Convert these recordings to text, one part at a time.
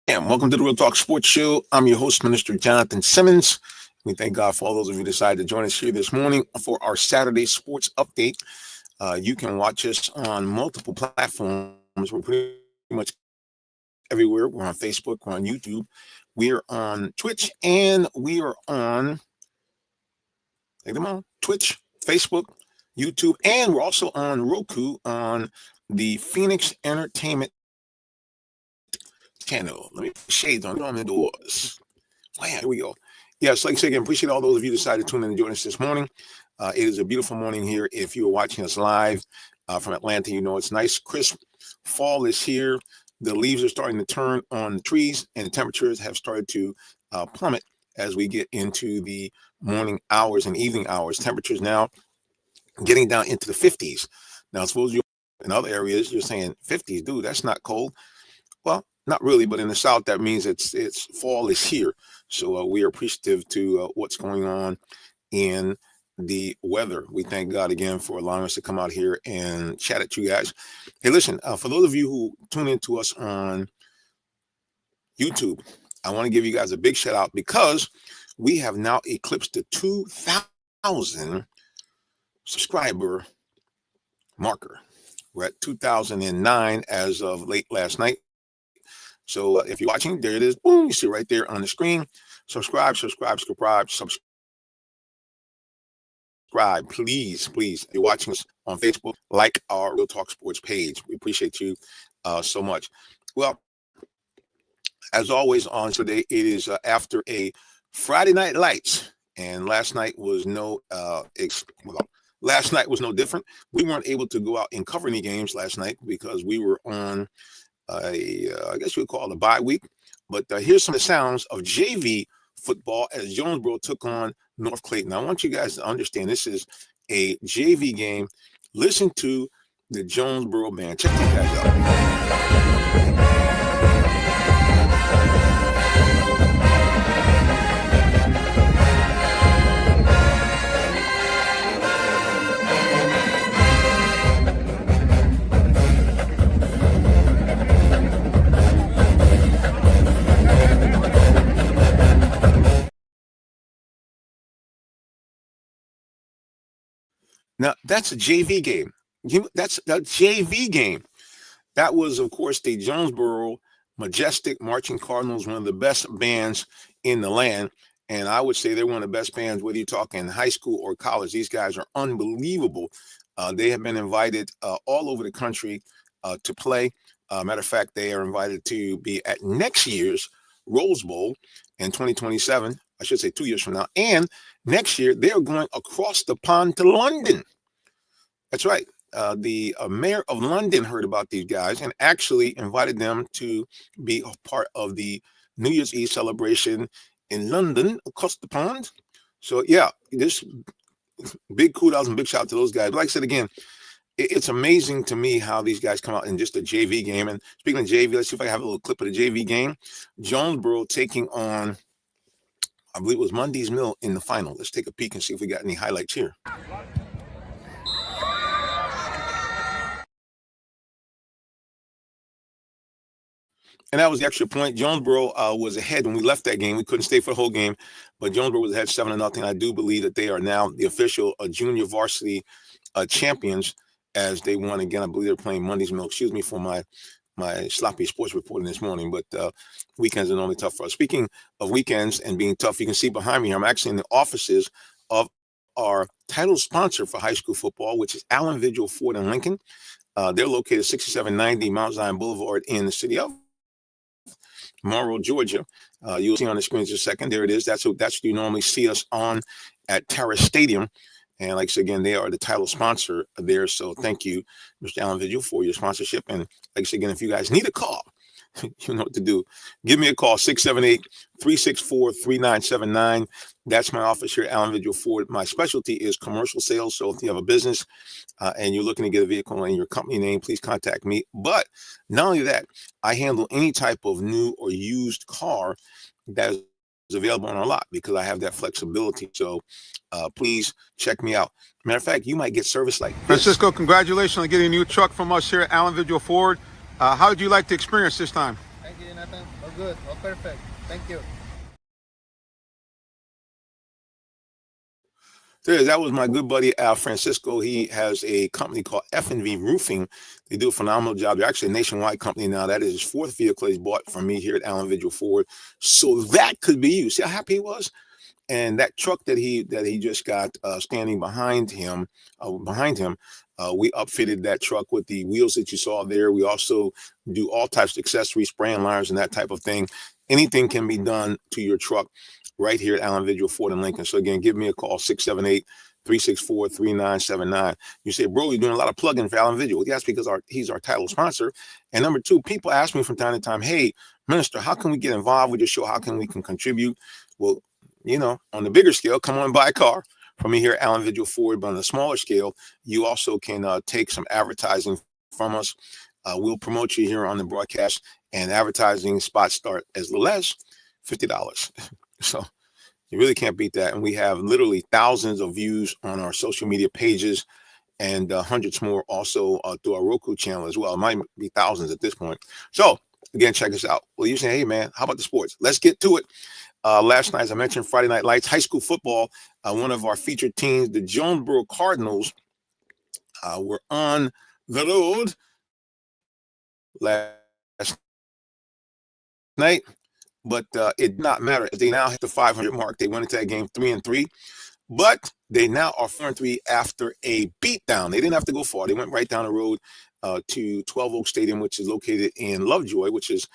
And welcome to the Real Talk Sports Show. I'm your host, Minister Jonathan Simmons. We thank God for all those of you who decided to join us here this morning for our Saturday sports update. You can watch us on multiple platforms. We're pretty much everywhere. We're on Facebook, we're on YouTube, we're on Twitch, and we are on Twitch, Facebook, YouTube, and we're also on Roku on the Phoenix Entertainment channel. Let me put shades on the doors. Wow, here we go. Yes, like I said again, appreciate all those of you who decided to tune in and join us this morning. It is a beautiful morning here. If you are watching us live from Atlanta, you know it's nice, crisp. Fall is here. The leaves are starting to turn on the trees, and the temperatures have started to plummet as we get into the morning hours and evening hours. Temperatures now getting down into the 50s. Now, suppose you're in other areas, you're saying 50s, dude, that's not cold. Well, not really, but in the South, that means it's fall is here. So we are appreciative to what's going on in the weather. We thank God again for allowing us to come out here and chat at you guys. Hey, listen, for those of you who tune into us on YouTube, I want to give you guys a big shout out because we have now eclipsed the 2,000 subscriber marker. We're at 2009 as of late last night. So if you're watching, there it is. Boom, you see right there on the screen. Subscribe, please. If you're watching us on Facebook, like our Real Talk Sports page. We appreciate you so much. Well, as always on today, it is after a Friday Night Lights, and last night was no different. We weren't able to go out and cover any games last night because we were on I guess you would call it a bye week. But here's some of the sounds of JV football as Jonesboro took on North Clayton. Now, I want you guys to understand this is a JV game. Listen to the Jonesboro band. Check these guys out. Now, that's a JV game. That's a JV game. That was, of course, the Jonesboro Majestic Marching Cardinals, one of the best bands in the land. And I would say they're one of the best bands, whether you're talking high school or college. These guys are unbelievable. They have been invited all over the country to play. Matter of fact, they are invited to be at next year's Rose Bowl in 2027. I should say 2 years from now. And next year, they're going across the pond to London. That's right. The mayor of London heard about these guys and actually invited them to be a part of the New Year's Eve celebration in London across the pond. So, yeah, this big kudos and big shout out to those guys. But like I said, again, it's amazing to me how these guys come out in just a JV game. And speaking of JV, let's see if I have a little clip of the JV game. Jonesboro taking on, I believe it was Mundy's Mill in the final. Let's take a peek and see if we got any highlights here. and that was the extra point. Jonesboro was ahead when we left that game. We couldn't stay for the whole game, but Jonesboro was ahead 7-0. I do believe that they are now the official junior varsity champions as they won again. I believe they're playing Monday's Milk. Excuse me for my sloppy sports reporting this morning, but weekends are normally tough for us. Speaking of weekends and being tough, you can see behind me here, I'm actually in the offices of our title sponsor for high school football, which is Allen Vigil Ford in Lincoln. They're located 6790 Mount Zion Boulevard in the city of Monroe, Georgia. You'll see on the screen in just a second. There it is. That's what you normally see us on at Terrace Stadium. And like I said, again, they are the title sponsor there. So thank you, Mr. Allen Vigil, for your sponsorship. And like I said, again, if you guys need a call, you know what to do. Give me a call, 678-364-3979. That's my office here at Allen Vigil Ford. My specialty is commercial sales. So if you have a business and you're looking to get a vehicle in your company name, please contact me. But not only that, I handle any type of new or used car that is available on our lot because I have that flexibility. So please check me out. Matter of fact, you might get service like this. Francisco, congratulations on getting a new truck from us here at Allen Vigil Ford. How did you like the experience this time? Thank you, Nathan. All good. All perfect. Thank you. That was my good buddy Al Francisco. He has a company called F&V Roofing. They do a phenomenal job. They're actually a nationwide company now. That is his fourth vehicle he's bought from me here at Allen Vigil Ford. So that could be you. See how happy he was? And that truck that he just got standing behind him, we upfitted that truck with the wheels that you saw there. We also do all types of accessories, spraying liners, and that type of thing. Anything can be done to your truck right here at Allen Vigil Ford in Lincoln. So again, give me a call, 678-364-3979. You say, bro, you're doing a lot of plug-in for Allen Vigil. Well, yes, because he's our title sponsor. And number two, people ask me from time to time, hey, Minister, how can we get involved with your show? How can we contribute? Well, you know, on the bigger scale, come on and buy a car from me here at Allen Vigil Ford. But on the smaller scale, you also can take some advertising from us. We'll promote you here on the broadcast, and advertising spots start as little as $50. So you really can't beat that. And we have literally thousands of views on our social media pages and hundreds more also through our Roku channel as well. It might be thousands at this point. So again, check us out. Well, you say, hey, man, how about the sports? Let's get to it. Last night, as I mentioned, Friday Night Lights, high school football, one of our featured teams, the Jonesboro Cardinals, were on the road last night, but it did not matter. They now hit the 500 mark. They went into that game 3-3, but they now are 4-3 after a beatdown. They didn't have to go far. They went right down the road to 12 Oak Stadium, which is located in Lovejoy, which is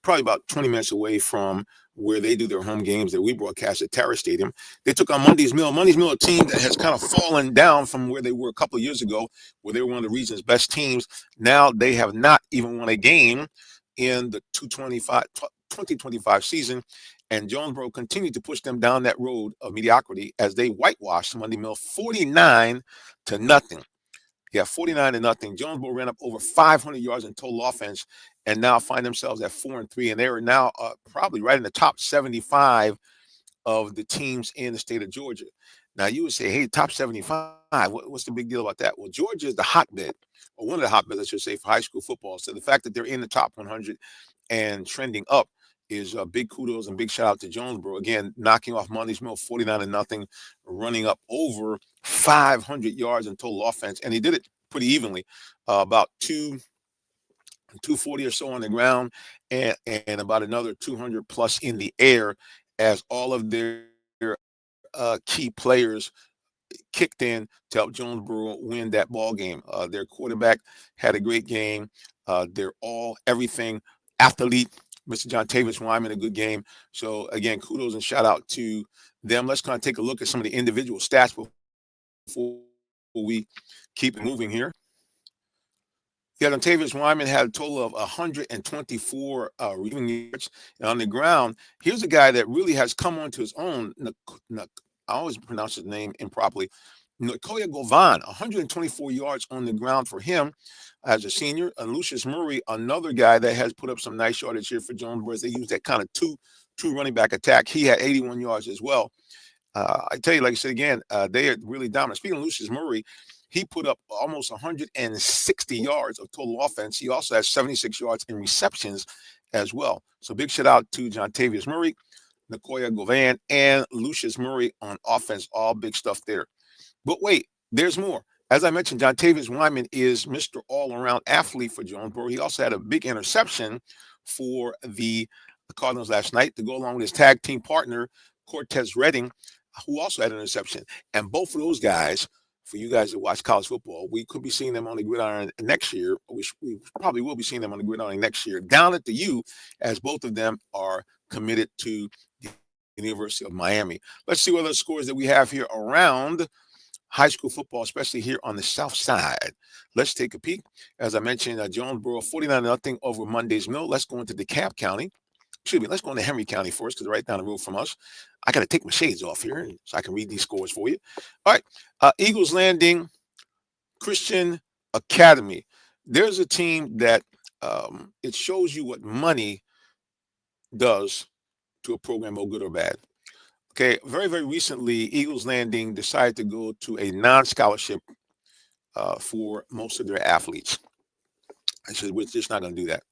probably about 20 minutes away from where they do their home games that we broadcast at Terrace Stadium. They took on Monday's Mill. Monday's Mill, a team that has kind of fallen down from where they were a couple of years ago, where they were one of the region's best teams. Now they have not even won a game in the 2025 season. And Jonesboro continued to push them down that road of mediocrity as they whitewashed Monday Mill 49-0. Yeah, 49-0. Jonesboro ran up over 500 yards in total offense and now find themselves at 4-3. And they are now probably right in the top 75 of the teams in the state of Georgia. Now, you would say, hey, top 75, what's the big deal about that? Well, Georgia is the hotbed, or one of the hotbeds, I should say, for high school football. So the fact that they're in the top 100 and trending up is big kudos and big shout out to Jonesboro. Again, knocking off Monday's Mill 49-0, running up over 500 yards in total offense. And he did it pretty evenly, about 240 or so on the ground and about another 200 plus in the air as all of their key players kicked in to help Jonesboro win that ball game. Their quarterback had a great game. They're everything athlete. Mr. John Tavis Wyman, a good game. So, again, kudos and shout out to them. Let's kind of take a look at some of the individual stats before we keep it moving here. Yeah, Tavis Wyman had a total of 124 receiving yards. And on the ground, here's a guy that really has come onto his own. I always pronounce his name improperly. Nakoya Govan, 124 yards on the ground for him as a senior. And Lucius Murray, another guy that has put up some nice yardage here for Jonesboro. They use that kind of two running back attack. He had 81 yards as well. I tell you, like I said again, they are really dominant. Speaking of Lucius Murray, He put up almost 160 yards of total offense. He also has 76 yards in receptions as well. So big shout out to Jontavius Murray, Nicoya Govan, and Lucius Murray on offense. All big stuff there. But wait, there's more. As I mentioned, Jontavius Wyman is Mr. All-Around athlete for Jonesboro. He also had a big interception for the Cardinals last night to go along with his tag team partner, Cortez Redding, who also had an interception. And both of those guys, for you guys that watch college football, we could be seeing them on the gridiron next year. We probably will be seeing them on the gridiron next year down at the U, as both of them are committed to the University of Miami. Let's see what other scores that we have here around high school football, especially here on the south side. Let's take a peek. As I mentioned, Jonesboro 49-0 over Monday's Mill. Let's go into DeKalb County. Excuse me, let's go into Henry County first because they're right down the road from us. I got to take my shades off here so I can read these scores for you. All right, Eagles Landing Christian Academy. There's a team that it shows you what money does to a program, or good or bad. Okay, very, very recently, Eagles Landing decided to go to a non-scholarship for most of their athletes. I said, we're just not going to do that.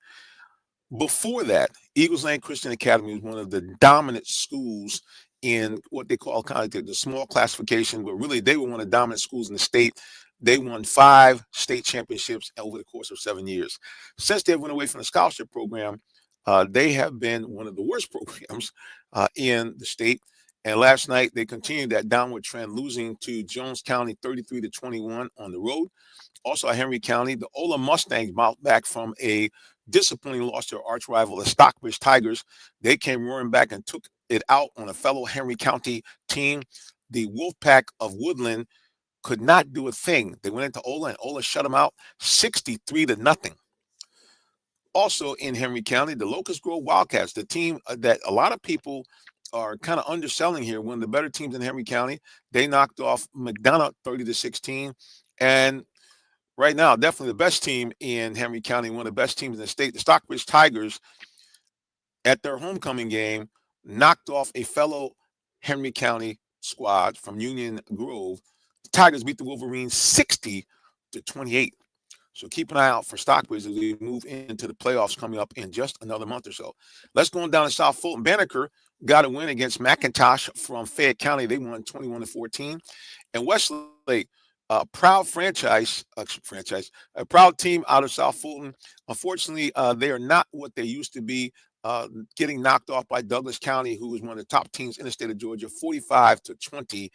Before that, Eagles Landing Christian Academy was one of the dominant schools in what they call kind of the small classification, but really they were one of the dominant schools in the state. They won 5 state championships over the course of 7 years. Since they went away from the scholarship program, they have been one of the worst programs in the state. And last night, they continued that downward trend, losing to Jones County 33-21 on the road. Also, at Henry County, the Ola Mustangs bounced back from a disappointing loss to their arch rival, the Stockbridge Tigers. They came roaring back and took it out on a fellow Henry County team. The Wolfpack of Woodland could not do a thing. They went into Ola, and Ola shut them out 63-0. Also in Henry County, the Locust Grove Wildcats, the team that a lot of people are kind of underselling here, one of the better teams in Henry County. They knocked off McDonough 30-16. And right now, definitely the best team in Henry County, one of the best teams in the state, the Stockbridge Tigers, at their homecoming game, knocked off a fellow Henry County squad from Union Grove. The Tigers beat the Wolverines 60-28. So keep an eye out for Stockbridge as we move into the playoffs coming up in just another month or so. Let's go on down to South Fulton. Banneker got a win against McIntosh from Fayette County. They won 21-14. And Westlake, a proud a proud team out of South Fulton. Unfortunately, they are not what they used to be, getting knocked off by Douglas County, who is one of the top teams in the state of Georgia, 45-20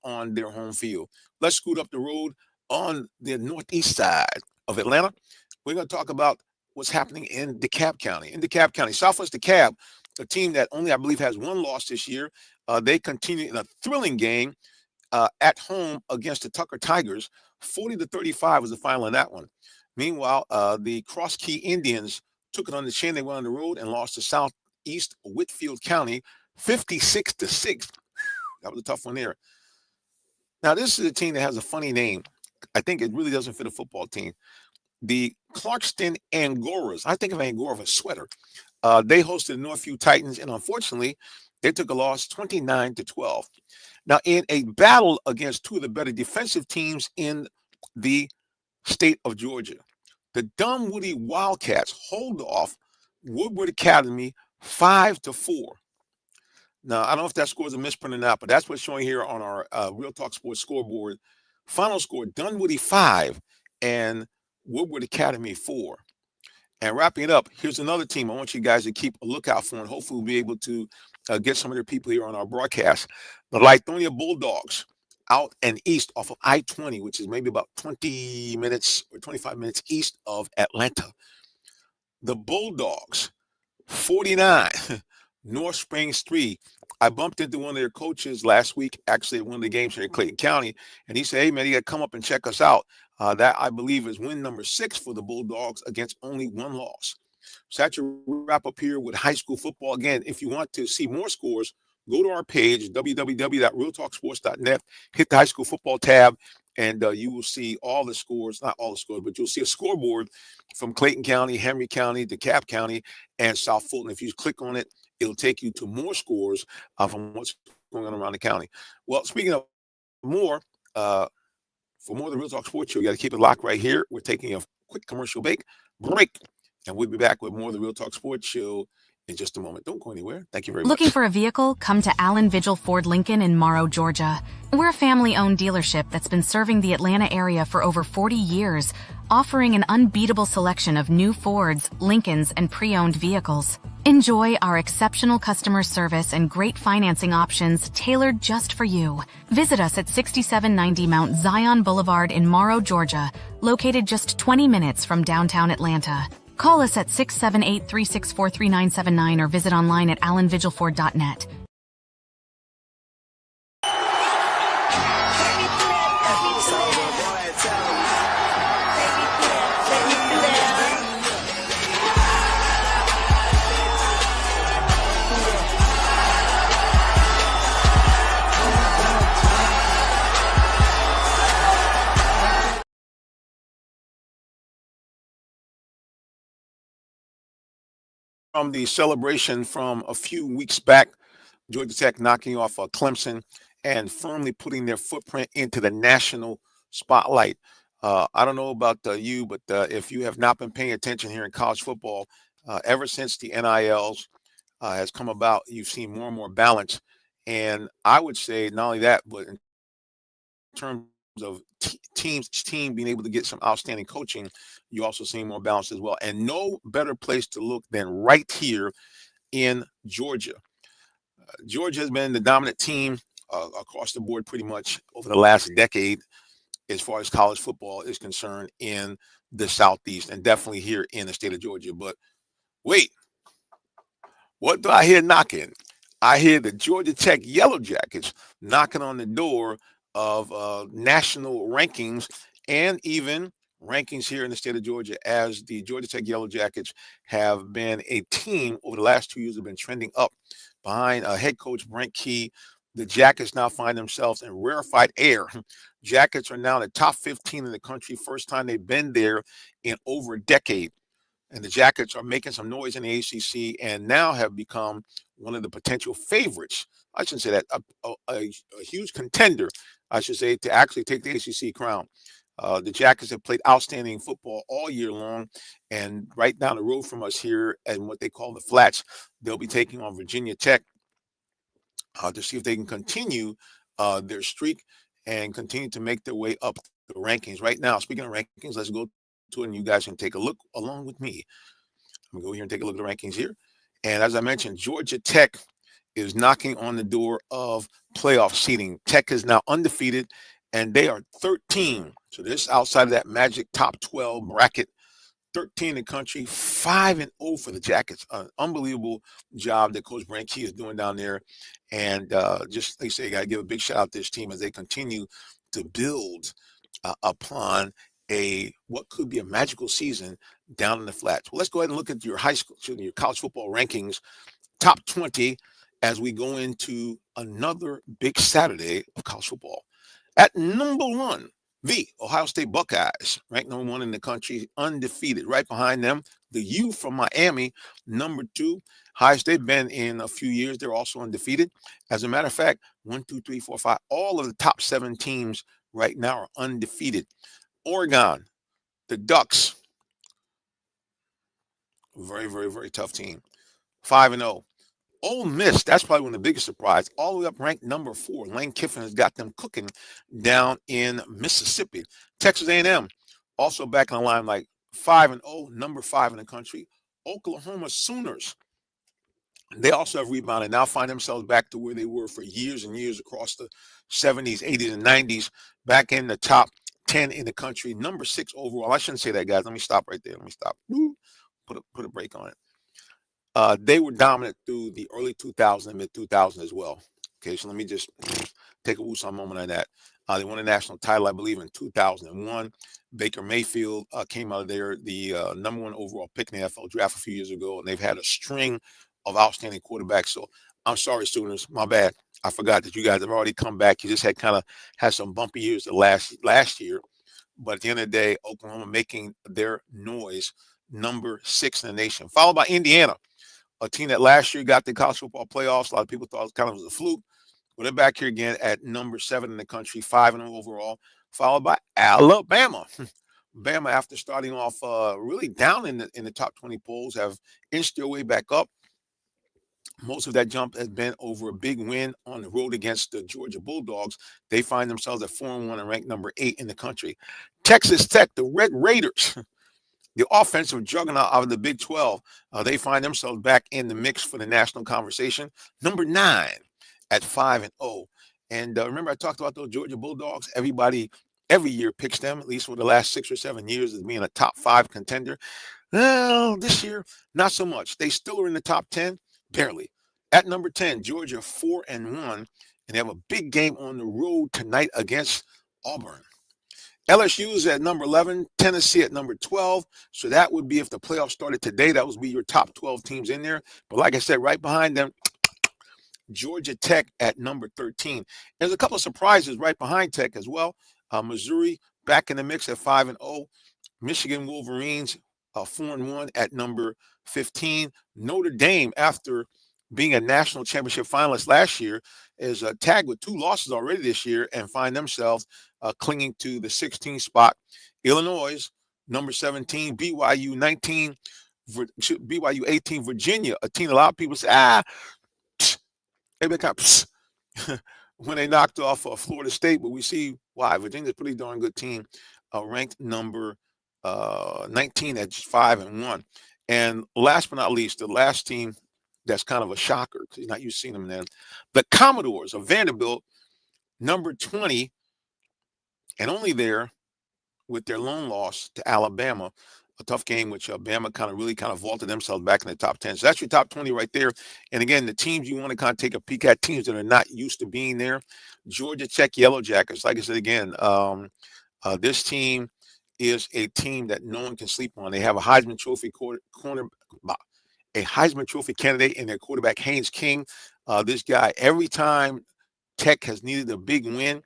on their home field. Let's scoot up the road on the northeast side of Atlanta. We're going to talk about what's happening in DeKalb County. In DeKalb County, Southwest DeKalb, a team that only, I believe, has 1 loss this year. They continue in a thrilling game at home against the Tucker Tigers. 40-35 was the final in that one. Meanwhile, the Cross Key Indians took it on the chin. They went on the road and lost to Southeast Whitfield County 56-6. That was a tough one there. Now, this is a team that has a funny name. I think it really doesn't fit a football team. The Clarkston Angoras. I think of Angora of a sweater. They hosted the Northview Titans, and unfortunately, they took a loss 29-12. Now, in a battle against 2 of the better defensive teams in the state of Georgia, the Dunwoody Wildcats hold off Woodward Academy 5-4. Now, I don't know if that score is a misprint or not, but that's what's showing here on our Real Talk Sports scoreboard. Final score, Dunwoody 5 and Woodward Academy 4. And wrapping it up, here's another team I want you guys to keep a lookout for, and hopefully we'll be able to get some of their people here on our broadcast. The Lithonia Bulldogs out and east off of I-20, which is maybe about 20 minutes or 25 minutes east of Atlanta. The Bulldogs, 49, North Springs 3. I bumped into one of their coaches last week, actually at one of the games here in Clayton County, and he said, hey, man, you got to come up and check us out. That, I believe, is win number 6 for the Bulldogs against only 1 loss. So that's your wrap up here with high school football. Again, if you want to see more scores, go to our page, www.realtalksports.net, hit the high school football tab, and you will see all the scores, not all the scores, but you'll see a scoreboard from Clayton County, Henry County, DeKalb County, and South Fulton. If you click on it, it'll take you to more scores from what's going on around the county. Well, speaking of more, For more of the Real Talk Sports Show, you got to keep it locked right here. We're taking a quick commercial break, and we'll be back with more of the Real Talk Sports Show in just a moment. Don't go anywhere. Thank you very much. Looking for a vehicle? Come to Allen Vigil Ford Lincoln in Morrow, Georgia. We're a family-owned dealership that's been serving the Atlanta area for over 40 years, offering an unbeatable selection of new Fords, Lincolns, and pre-owned vehicles. Enjoy our exceptional customer service and great financing options tailored just for you. Visit us at 6790 Mount Zion Boulevard in Morrow, Georgia, located just 20 minutes from downtown Atlanta. Call us at 678-364-3979 or visit online at allenvigilford.net. From the celebration from a few weeks back, Georgia Tech knocking off Clemson and firmly putting their footprint into the national spotlight. I don't know about you, but if you have not been paying attention here in college football, ever since the NILs has come about, you've seen more and more balance. And I would say not only that, but in terms of team being able to get some outstanding coaching, you also see more balance as well. And no better place to look than right here in Georgia. Georgia has been the dominant team across the board pretty much over the last decade as far as college football is concerned in the Southeast and definitely here in the state of Georgia. But wait, what do I hear knocking? I hear the Georgia Tech Yellow Jackets knocking on the door of national rankings and even rankings here in the state of Georgia, as the Georgia Tech Yellow Jackets have been a team over the last 2 years, have been trending up behind head coach Brent Key. The Jackets now find themselves in rarefied air. Jackets are now in the top 15 in the country, first time they've been there in over a decade. And the Jackets are making some noise in the ACC and now have become one of the potential favorites. I shouldn't say that, a huge contender, I should say, to actually take the ACC crown. The Jackets have played outstanding football all year long, and right down the road from us here in what they call the Flats, they'll be taking on Virginia Tech to see if they can continue their streak and continue to make their way up the rankings. Right now, speaking of rankings, let's go to it, and you guys can take a look along with me. I'm going to go here and take a look at the rankings here. And as I mentioned, Georgia Tech is knocking on the door of playoff seeding. Tech is now undefeated, and they are 13. So this outside of that magic top 12 bracket, 13 in the country, 5-0 for the Jackets. Unbelievable job that Coach Brent Key is doing down there. And just like I say, I got to give a big shout out to this team as they continue to build upon what could be a magical season down in the Flats. Well, let's go ahead and look at your your college football rankings, top 20, as we go into another big Saturday of college football. At number 1, the Ohio State Buckeyes, ranked number 1 in the country, undefeated. Right behind them, the U from Miami, number 2. Ohio State been in a few years. They're also undefeated. As a matter of fact, 1, 2, 3, 4, 5, all of the top 7 teams right now are undefeated. Oregon, the Ducks, very, very, very tough team, 5-0. Ole Miss, that's probably one of the biggest surprise, all the way up ranked number 4. Lane Kiffin has got them cooking down in Mississippi. Texas A&M, also back in the line, like 5-0, number 5 in the country. Oklahoma Sooners, they also have rebounded, now find themselves back to where they were for years and years across the 70s, 80s, and 90s, back in the top 10 in the country, number 6 overall. I shouldn't say that, guys. Let me stop right there. Let me stop. Put a break on it. They were dominant through the early 2000s and mid-2000s as well. Okay, so let me just take a woosah moment on that. They won a national title, I believe, in 2001. Baker Mayfield came out of there, the number 1 overall pick in the NFL draft a few years ago, and they've had a string of outstanding quarterbacks. So I'm sorry, Sooners, my bad. I forgot that you guys have already come back. You just had some bumpy years the last year. But at the end of the day, Oklahoma making their noise, number 6 in the nation, followed by Indiana, a team that last year got the college football playoffs. A lot of people thought it kind of was a fluke. But they're back here again at number 7 in the country, 5-0 overall. followed by Alabama. Bama, after starting off really down in the top 20 polls, have inched their way back up. Most of that jump has been over a big win on the road against the Georgia Bulldogs. They find themselves at 4-1 and ranked number 8 in the country. Texas Tech, the Red Raiders, the offensive juggernaut out of the Big 12, they find themselves back in the mix for the national conversation. Number 9 at 5-0. And remember, I talked about those Georgia Bulldogs. Everybody every year picks them, at least for the last 6 or 7 years, as being a top 5 contender. Well, this year, not so much. They still are in the top 10, barely. At number 10, Georgia 4-1, and they have a big game on the road tonight against Auburn. LSU is at number 11, Tennessee at number 12. So that would be, if the playoffs started today, that would be your top 12 teams in there. But like I said, right behind them, Georgia Tech at number 13. There's a couple of surprises right behind Tech as well. Missouri back in the mix at 5-0. Michigan Wolverines 4-1 at number 15. Notre Dame, after being a national championship finalist last year, is tagged with 2 losses already this year and find themselves clinging to the 16th spot. Illinois, number 17. BYU 19. BYU 18. Virginia, a team a lot of people say, when they knocked off Florida State, but we see why. Virginia's a pretty darn good team, ranked number 19 at 5-1. And last but not least, the last team that's kind of a shocker because you're not used to seeing them then, the Commodores of Vanderbilt, number 20, and only there with their lone loss to Alabama. A tough game, which Bama really vaulted themselves back in the top 10. So that's your top 20 right there. And again, the teams you want to kind of take a peek at, teams that are not used to being there. Georgia Tech Yellow Jackets. Like I said again, this team is a team that no one can sleep on. They have a Heisman Trophy a Heisman Trophy candidate in their quarterback, Haynes King. This guy, every time Tech has needed a big win,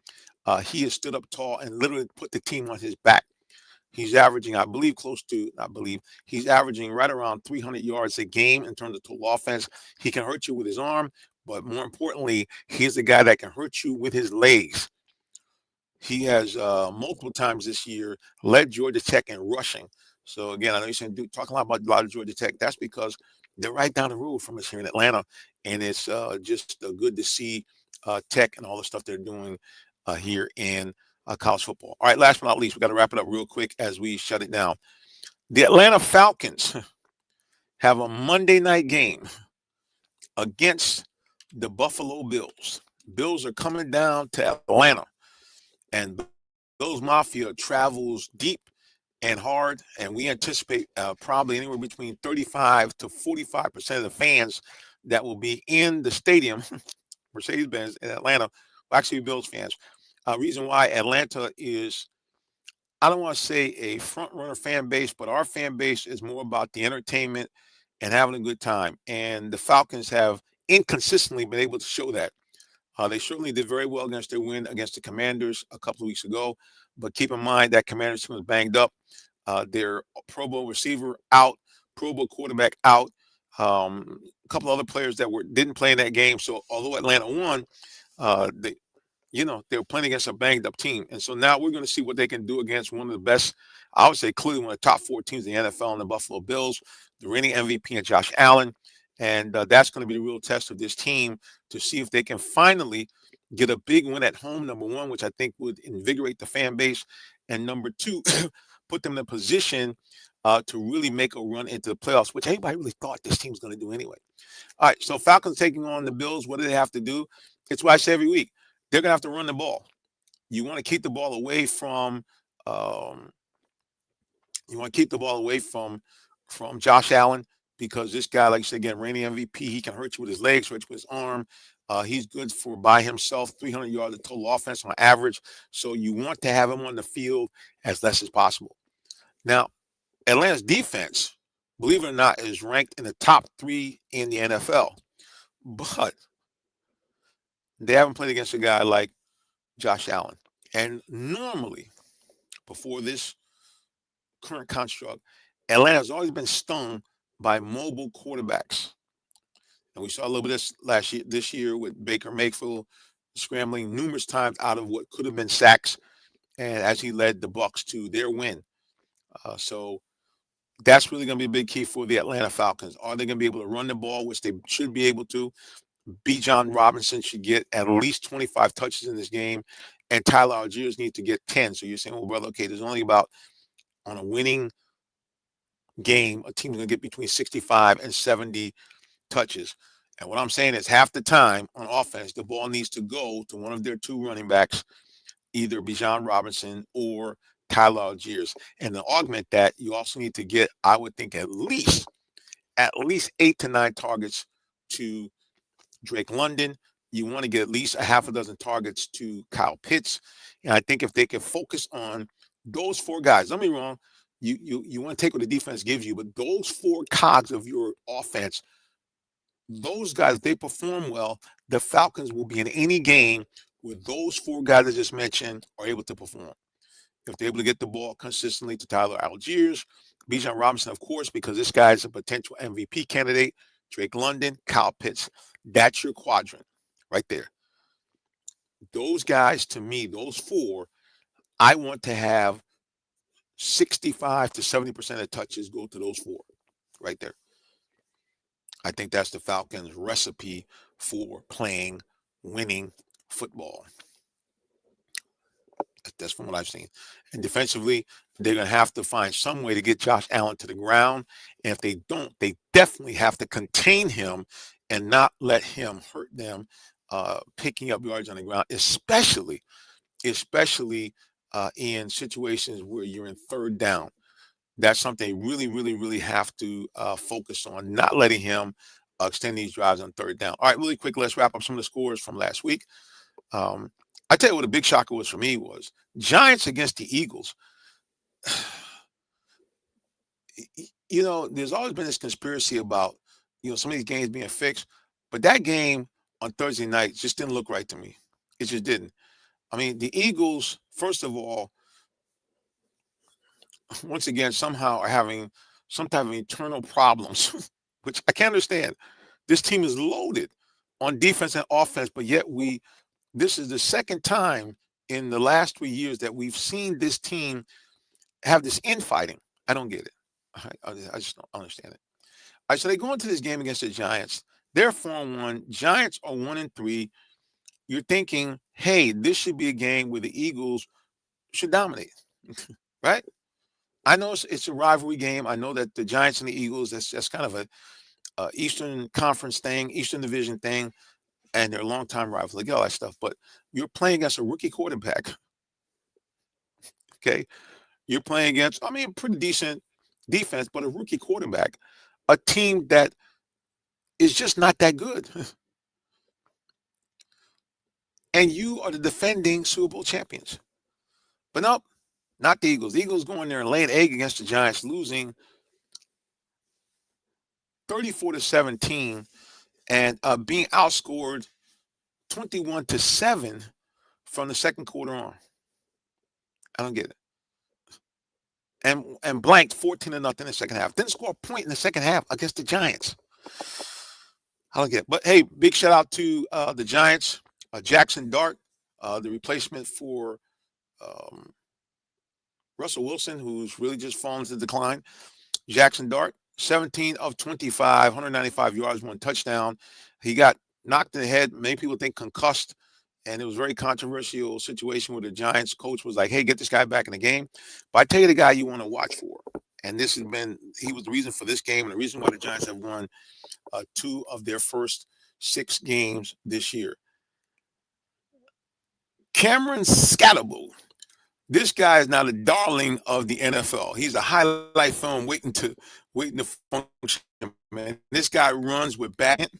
he has stood up tall and literally put the team on his back. He's averaging, he's averaging right around 300 yards a game in terms of total offense. He can hurt you with his arm, but more importantly, he's the guy that can hurt you with his legs. He has multiple times this year led Georgia Tech in rushing. So again, I know you're saying, dude, talking about a lot of Georgia Tech. That's because they're right down the road from us here in Atlanta, and it's just good to see Tech and all the stuff they're doing here in college football. All right, last but not least, we got to wrap it up real quick as we shut it down. The Atlanta Falcons have a Monday night game against the Buffalo Bills. Bills are coming down to Atlanta, and those Mafia travels deep and hard, and we anticipate probably anywhere between 35 to 45% of the fans that will be in the stadium, Mercedes-Benz in Atlanta, actually Bills fans. Reason why Atlanta is, I don't want to say a front runner fan base, but our fan base is more about the entertainment and having a good time. And the Falcons have inconsistently been able to show that. They certainly did very well against their win against the Commanders a couple of weeks ago. But keep in mind that Commanders team was banged up. Their Pro Bowl receiver out, Pro Bowl quarterback out. A couple other players that didn't play in that game. So although Atlanta won, they were playing against a banged up team. And so now we're going to see what they can do against one of the best, I would say clearly one of the top 4 teams in the NFL, and the Buffalo Bills, the reigning MVP and Josh Allen. And that's going to be the real test of this team to see if they can finally get a big win at home, number 1, which I think would invigorate the fan base. And number 2, put them in a position to really make a run into the playoffs, which anybody really thought this team was going to do anyway. All right, so Falcons taking on the Bills. What do they have to do? It's what I say every week. They're going to have to run the ball. You want to keep the ball away from Josh Allen, because this guy, like I said again, reigning MVP, he can hurt you with his legs, hurt you with his arm. He's good for by himself, 300 yards of total offense on average. So you want to have him on the field as less as possible. Now, Atlanta's defense, believe it or not, is ranked in the top 3 in the NFL. But they haven't played against a guy like Josh Allen. And normally, before this current construct, Atlanta has always been stung by mobile quarterbacks. And we saw a little bit of this year with Baker Mayfield scrambling numerous times out of what could have been sacks. and as he led the Bucks to their win. So that's really going to be a big key for the Atlanta Falcons. Are they going to be able to run the ball, which they should be able to? Bijan Robinson should get at least 25 touches in this game, and Tyler Algiers needs to get 10. So you're saying, well, brother, okay, there's only about, on a winning game, a team is going to get between 65 and 70 touches. And what I'm saying is half the time on offense, the ball needs to go to one of their two running backs, either Bijan Robinson or Tyler Algiers. And to augment that, you also need to get, I would think, at least 8 to 9 targets to Drake London. You want to get at least a half a dozen targets to Kyle Pitts. And I think if they can focus on those 4 guys, don't be wrong, you want to take what the defense gives you, but those 4 cogs of your offense, those guys, if they perform well, the Falcons will be in any game where those 4 guys I just mentioned are able to perform. If they're able to get the ball consistently to Tyler Algiers, Bijan Robinson, of course, because this guy is a potential MVP candidate, Drake London, Kyle Pitts. That's your quadrant right there. Those guys, to me, those 4, I want to have 65 to 70% of touches go to those 4 right there. I think that's the Falcons' recipe for playing winning football. That's from what I've seen. And defensively, they're going to have to find some way to get Josh Allen to the ground. And if they don't, they definitely have to contain him and not let him hurt them picking up yards on the ground, especially in situations where you're in third down. That's something they really, really, really have to focus on, not letting him extend these drives on third down. All right, really quick, let's wrap up some of the scores from last week. I tell you what a big shocker was for me was Giants against the Eagles. You know, there's always been this conspiracy about, some of these games being fixed, but that game on Thursday night just didn't look right to me. It just didn't. I mean, the Eagles, first of all, once again, somehow are having some type of internal problems, which I can't understand. This team is loaded on defense and offense, but yet this is the second time in the last 3 years that we've seen this team have this infighting. I don't get it. I just don't understand it. All right, so they go into this game against the Giants. They're 4-1. Giants are 1-3. You're thinking, hey, this should be a game where the Eagles should dominate, right? I know it's a rivalry game. I know that the Giants and the Eagles, that's kind of a Eastern Conference thing, Eastern Division thing, and they're longtime rivals. Like all that stuff. But you're playing against a rookie quarterback. Okay, you're playing against, pretty decent defense, but a rookie quarterback, a team that is just not that good. And you are the defending Super Bowl champions. But nope, not the Eagles. The Eagles go in there and lay an egg against the Giants, losing 34-17 and being outscored 21-7 from the second quarter on. I don't get it. And blanked 14-0 in the second half. Didn't score a point in the second half against the Giants. I don't get it. But hey, big shout out to the Giants. Jackson Dart, the replacement for Russell Wilson, who's really just fallen into decline. Jackson Dart, 17 of 25, 195 yards, 1 touchdown. He got knocked in the head. Many people think concussed, and it was a very controversial situation where the Giants coach was like, hey, get this guy back in the game. But I tell you the guy you want to watch for, and he was the reason for this game and the reason why the Giants have won 2 of their first 6 games this year. Cameron Scatterbo. This guy is now the darling of the NFL. He's a highlight film waiting to function, man. This guy runs with bat.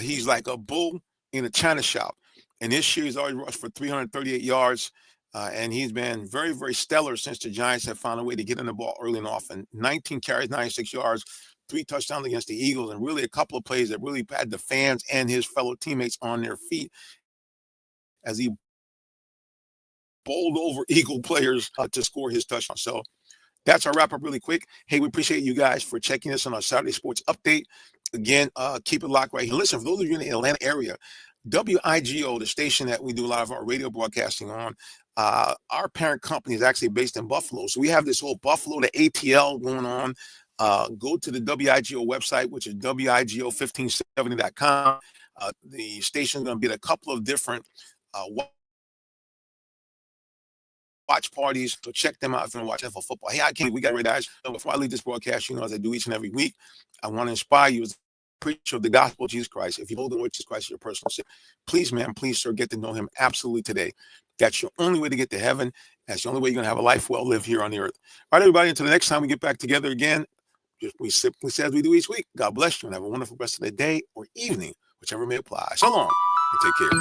He's like a bull in a china shop. And this year he's already rushed for 338 yards. And he's been very, very stellar since the Giants have found a way to get in the ball early and often. 19 carries, 96 yards, 3 touchdowns against the Eagles, and really a couple of plays that really had the fans and his fellow teammates on their feet as he bowled over Eagle players to score his touchdown. So that's our wrap up really quick. Hey, we appreciate you guys for checking us on our Saturday Sports Update. Again, keep it locked right here. Listen, for those of you in the Atlanta area, WIGO, the station that we do a lot of our radio broadcasting on, our parent company is actually based in Buffalo. So we have this whole Buffalo to ATL going on. Go to the WIGO website, which is WIGO1570.com. The station is going to be at a couple of different watch parties, so check them out if you want to watch NFL football. Hey, we got ready, guys. Before I leave this broadcast, as I do each and every week, I want to inspire you as a preacher of the gospel of Jesus Christ. If you hold the Lord Jesus Christ as your personal Savior, please, man, please, sir, get to know him absolutely today. That's your only way to get to heaven. That's the only way you're going to have a life well lived here on the earth. All right, everybody, until the next time we get back together again, we simply say as we do each week, God bless you and have a wonderful rest of the day or evening, whichever may apply. So long and take care.